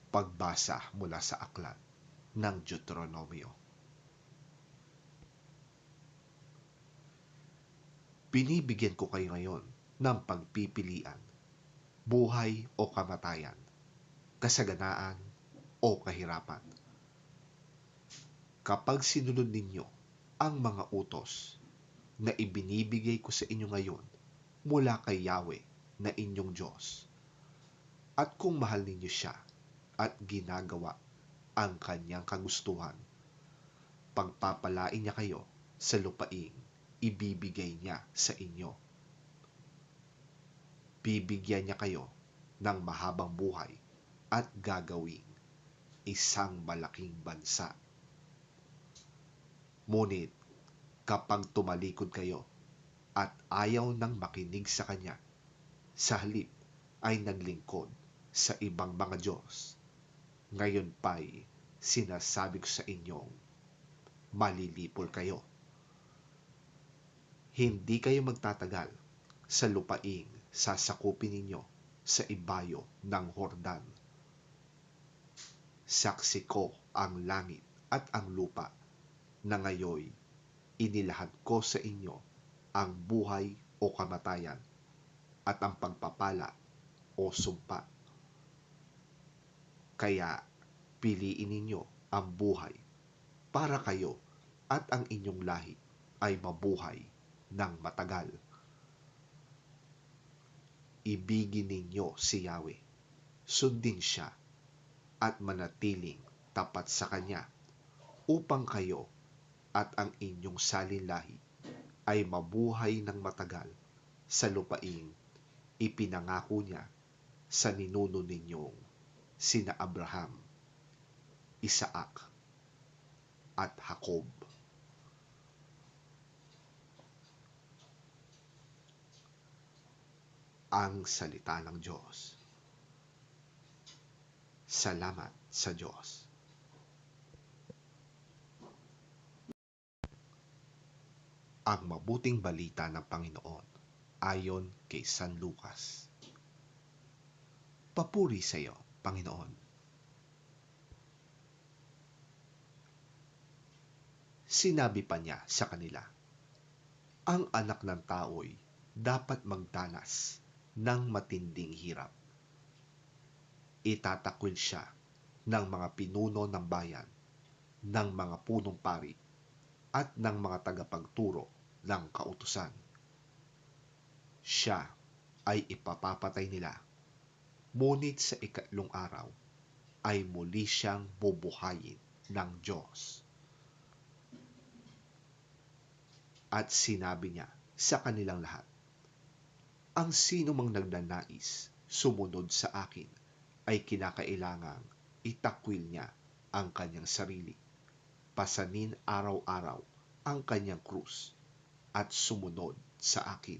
Pagbasa mula sa aklat ng Deuteronomio. Binibigyan ko kayo ngayon ng pagpipilian, buhay o kamatayan, kasaganaan o kahirapan. Kapag sinunod ninyo ang mga utos na ibinibigay ko sa inyo ngayon mula kay Yahweh na inyong Diyos, at kung mahal ninyo siya at ginagawa ang kanyang kagustuhan, pagpapalain niya kayo sa lupaing ibibigay niya sa inyo. Bibigyan niya kayo ng mahabang buhay at gagawing isang malaking bansa. Ngunit kapag tumalikod kayo at ayaw nang makinig sa kanya, sa halip ay naglingkod sa ibang mga Diyos, ngayon pa'y sinasabi ko sa inyong malilipol kayo. Hindi kayo magtatagal sa lupaing sasakupin ninyo sa ibayo ng Hordan. Saksi ko ang langit at ang lupa na ngayoy inilahad ko sa inyo ang buhay o kamatayan at ang pagpapala o sumpa. Kaya piliin ninyo ang buhay para kayo at ang inyong lahi ay mabuhay ng matagal. Ibigin ninyo si Yahweh, sundin siya at manatiling tapat sa kanya upang kayo at ang inyong salinlahi ay mabuhay ng matagal sa lupaing ipinangako niya sa ninuno ninyong sina Abraham, Isaac at Jacob. Ang salita ng Diyos. Salamat sa Diyos. Ang mabuting balita ng Panginoon ayon kay San Lucas. Papuri sa iyo, Panginoon. Sinabi pa niya sa kanila, ang anak ng tao'y dapat magdanas ng matinding hirap. Itatakwil siya ng mga pinuno ng bayan, ng mga punong pari, at ng mga tagapagturo ng kautusan. Siya ay ipapapatay nila, ngunit sa ikatlong araw ay muli siyang bubuhayin ng Diyos. At sinabi niya sa kanilang lahat, ang sino mang nagnanais sumunod sa akin ay kinakailangang itakwil niya ang kanyang sarili, pasanin araw-araw ang kanyang krus, at sumunod sa akin.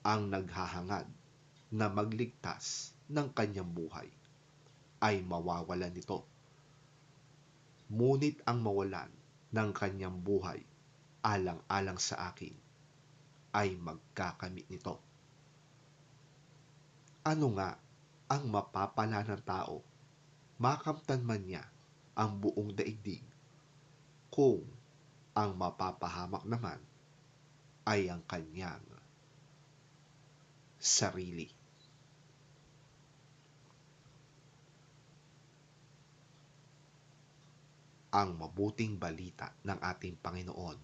Ang naghahangad na magligtas ng kanyang buhay ay mawawalan nito. Ngunit ang mawalan ng kanyang buhay alang-alang sa akin ay magkakamit nito. Ano nga ang mapapala ng tao, makamtan man niya ang buong daigdig, kung ang mapapahamak naman ay ang kanyang sarili. Ang mabuting balita ng ating Panginoon.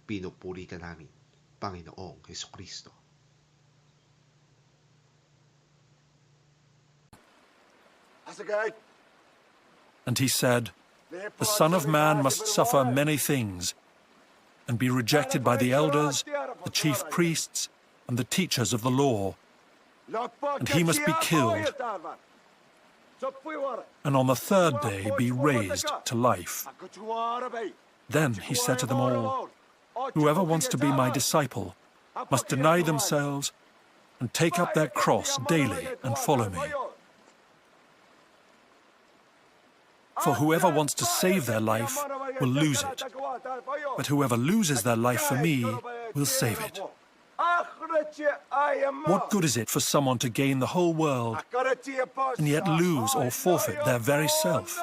Pinupuri ka namin, Panginoong Hesukristo. And he said, the Son of Man must suffer many things, and be rejected by the elders, the chief priests, and the teachers of the law, and he must be killed, and on the third day be raised to life. Then he said to them all, whoever wants to be my disciple must deny themselves and take up their cross daily and follow me. For whoever wants to save their life will lose it, but whoever loses their life for me will save it. What good is it for someone to gain the whole world and yet lose or forfeit their very self?